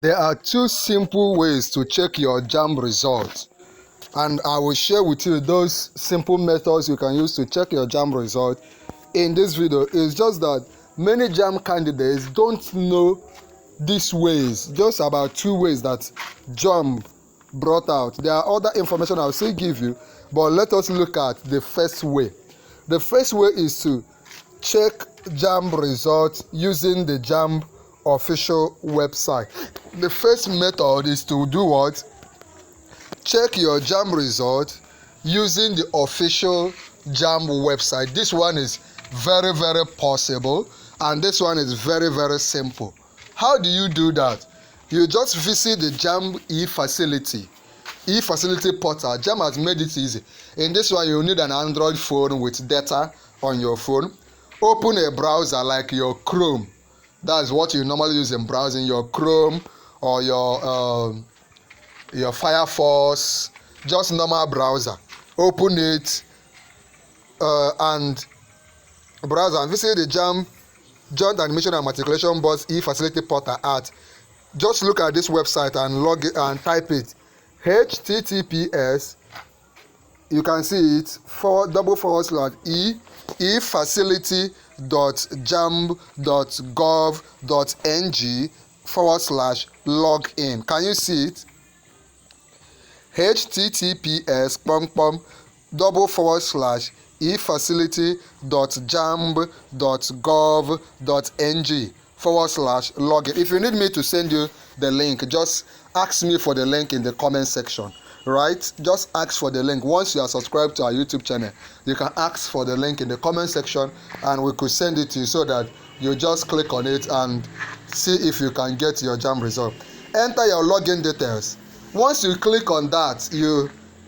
There are two simple ways to check your JAMB results, and I will share with you those simple methods you can use to check your JAMB result in this video. It's just that many JAMB candidates don't know these ways, just about two ways that JAMB brought out. There are other information I'll still give you, but let us look at the first way. The first way is to check JAMB results using the JAMB official website. The first method is to do what? Check your JAMB result using the official JAMB website. This one is very possible, and this one is very simple. How do you do that? You just visit the JAMB e-facility portal. JAMB has made it easy. In this one, you need an Android phone with data on your phone. Open a browser like your Chrome. That's what you normally use in browsing, your Chrome or your Firefox, just normal browser. Open it and browse and visit the JAMB Joint Admission and Matriculation Board e-facility portal at. Just look at this website and log it and type it. HTTPS. You can see it e-facility.jamb.gov.ng/login. Can you see it? https://e-facility.jamb.gov.ng/login. If you need me to send you the link, just ask me for the link in the comment section. Right? Just ask for the link. Once you are subscribed to our YouTube channel, you can ask for the link in the comment section and we could send it to you so that you just click on it and see if you can get your JAMB result. Enter your login details. Once you click on that,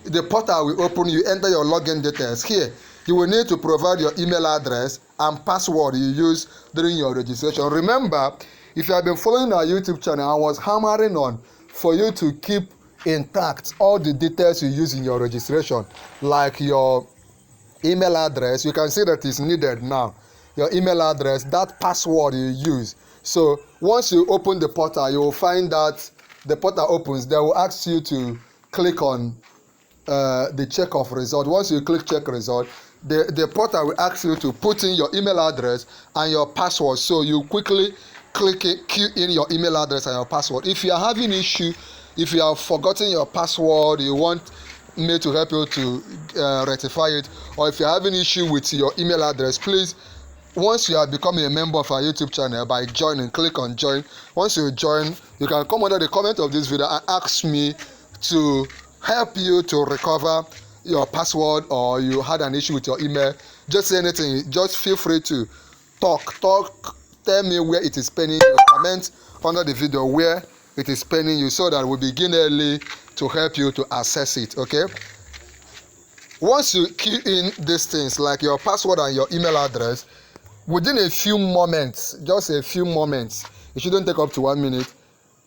the portal will open. You enter your login details. Here, you will need to provide your email address and password you use during your registration. Remember, if you have been following our YouTube channel, I was hammering on for you to keep intact all the details you use in your registration, like your email address. You can see that it's needed now. Your email address, that password you use. So once you open the portal, you will find that the portal opens. They will ask you to click on the check of result. Once you click check result, the portal will ask you to put in your email address and your password. So you quickly key in your email address and your password. If you are having issue, if you have forgotten your password, you want me to help you to rectify it, or if you're having issue with your email address, please, once you have become a member of our YouTube channel, by joining, click on join. Once you join, you can come under the comment of this video and ask me to help you to recover your password, or you had an issue with your email. Just say anything. Just feel free to talk. Tell me where it is pending. Comment under the video where it is pending you, so that we begin early to help you to access it. Okay, once you key in these things like your password and your email address, within a few moments, just a few moments, it shouldn't take up to 1 minute,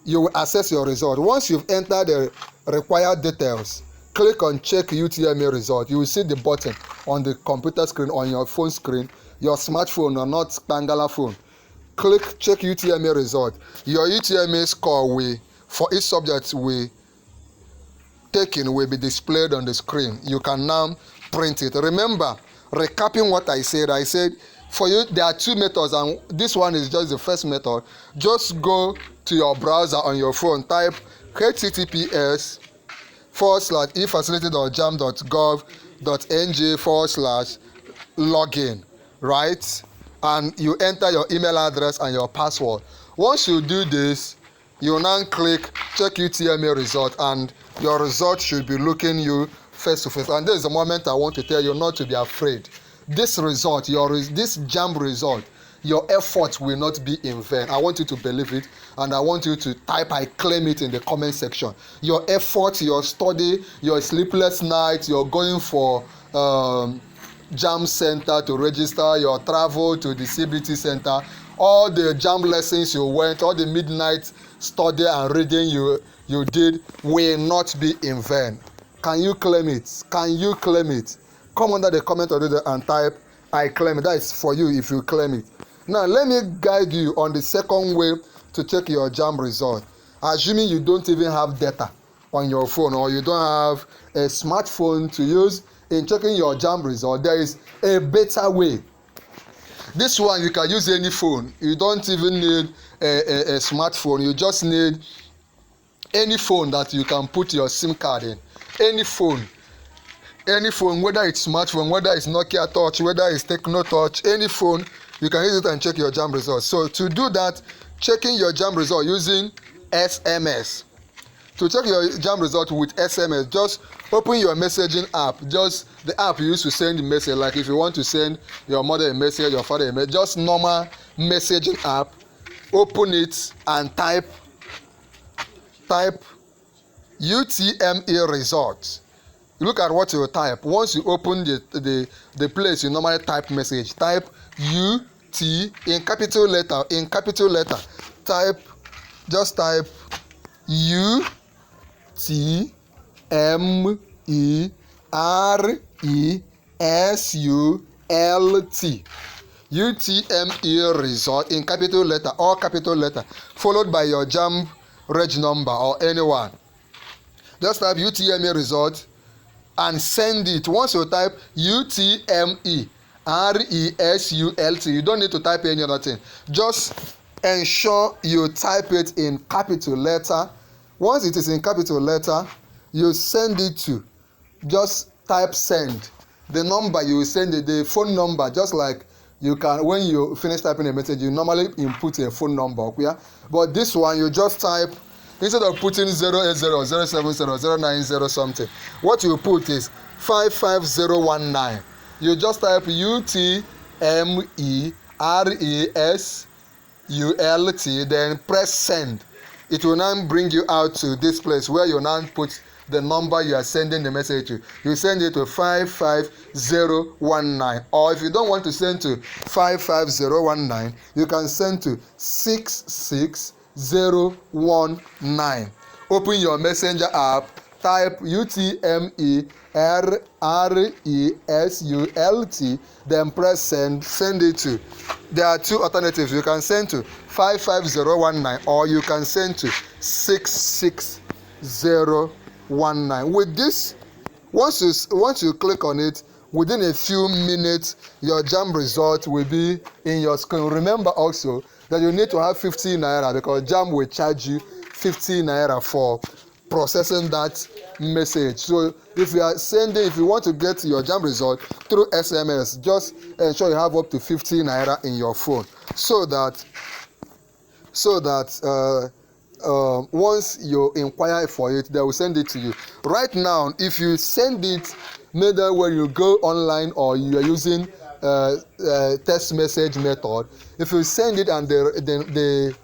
you will access your result. Once you've entered the required details, click on check UTME result. You will see the button on the computer screen, on your phone screen, your smartphone or not Bangala phone. Click check UTME result. Your UTME score for each subject will be displayed on the screen. You can now print it. Remember, recapping what I said for you there are two methods, and this one is just the first method. Just go to your browser on your phone, type https://e-facility.jamb.gov.ng/login, right? And you enter your email address and your password. Once you do this, you now click check UTME result, and your result should be looking you face to face. And this is the moment I want to tell you not to be afraid. This result, this JAMB result, your effort will not be in vain. I want you to believe it, and I want you to type I claim it in the comment section. Your effort, your study, your sleepless nights, you're going for JAMB center to register, your travel to the CBT center, all the JAMB lessons you went, all the midnight study and reading you did will not be in vain. Can you claim it? Can you claim it? Come under the comment or and type I claim it. That is for you if you claim it. Now let me guide you on the second way to check your JAMB result. assuming you don't even have data on your phone, or you don't have a smartphone to use in checking your JAMB result, there is a better way. This one you can use any phone. You don't even need a smartphone. You just need any phone that you can put your SIM card in. Any phone, whether it's smartphone, whether it's Nokia Touch, whether it's Techno Touch, any phone, you can use it and check your JAMB results. So to do that, checking your JAMB result using SMS. To check your JAMB result with SMS, just open your messaging app. Just the app you use to send the message. Like if you want to send your mother a message, your father a message, just normal messaging app. Open it and type UTME result. Look at what you type. Once you open the place you normally type message, type UT in capital letter. Just type UTME RESULT. UTME result in capital letter, all capital letter, followed by your JAMB reg number or anyone. Just type UTME result and send it. Once you type UTME RESULT, you don't need to type any other thing. Just ensure you type it in capital letter. Once it is in capital letter, you send it to, just type send. The number you will send it, the phone number, just like you can, when you finish typing a message, you normally input a phone number, yeah? But this one, you just type, instead of putting 080, 070, 090 something, what you put is 55019. You just type UTME RESULT, then press send. It will now bring you out to this place where you now put the number you are sending the message to. You send it to 55019, or if you don't want to send to 55019, you can send to 66019. Open your messenger app, type UTME RESULT, then press send. Send it to, there are two alternatives. You can send to 55019, or you can send to 66019. With this, once you click on it, within a few minutes your JAMB result will be in your screen. Remember also that you need to have 15 naira, because JAMB will charge you 15 naira for processing that message. So if you want to get your JAMB result through SMS, just ensure you have up to 15 naira in your phone, so that once you inquire for it, they will send it to you. Right now, if you send it, maybe when you go online or you are using text message method, if you send it and the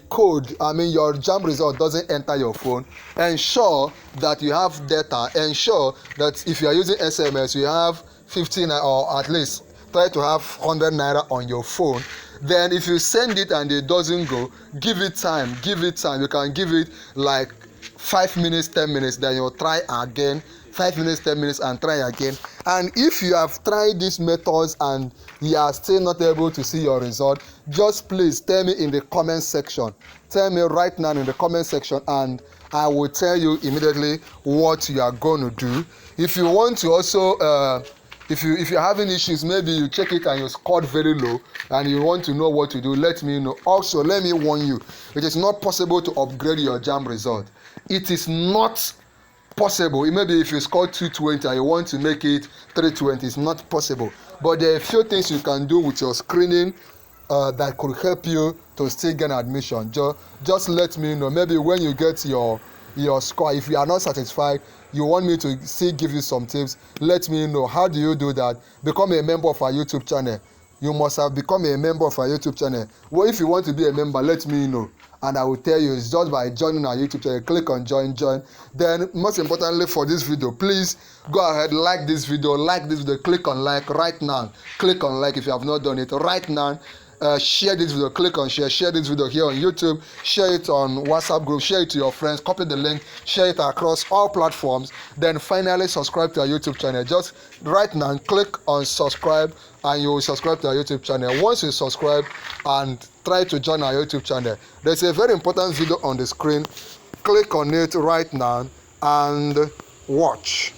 code, your JAMB result doesn't enter your phone, ensure that you have data. Ensure that if you are using SMS, you have 15, or at least try to have 100 naira on your phone. Then if you send it and it doesn't go, give it time. You can give it like 5 minutes, 10 minutes, then you'll try again. 5 minutes, 10 minutes, and try again. And if you have tried these methods and you are still not able to see your result, just please tell me in the comment section. Tell me right now in the comment section, and I will tell you immediately what you are going to do. If you want to also if you're having issues, maybe you check it and you scored very low and you want to know what to do, let me know. Also, let me warn you, it is not possible to upgrade your JAMB result. It is not possible. Maybe if you score 220 and you want to make it 320, it's not possible. But there are a few things you can do with your screening that could help you to still get admission. Just let me know. Maybe when you get your score, if you are not satisfied, you want me to still give you some tips, let me know. How do you do that? Become a member of our YouTube channel. You must have become a member of our YouTube channel. Well, if you want to be a member, let me know, and I will tell you. It's just by joining our YouTube channel. Click on join. Then most importantly for this video, please go ahead, like this video, click on like right now. Click on like if you have not done it right now. Share this video, click on share this video here on YouTube, share it on WhatsApp group, share it to your friends, copy the link, share it across all platforms. Then finally subscribe to our YouTube channel. Just right now click on subscribe and you will subscribe to our YouTube channel. Once you subscribe and try to join our YouTube channel. There's a very important video on the screen. Click on it right now and watch.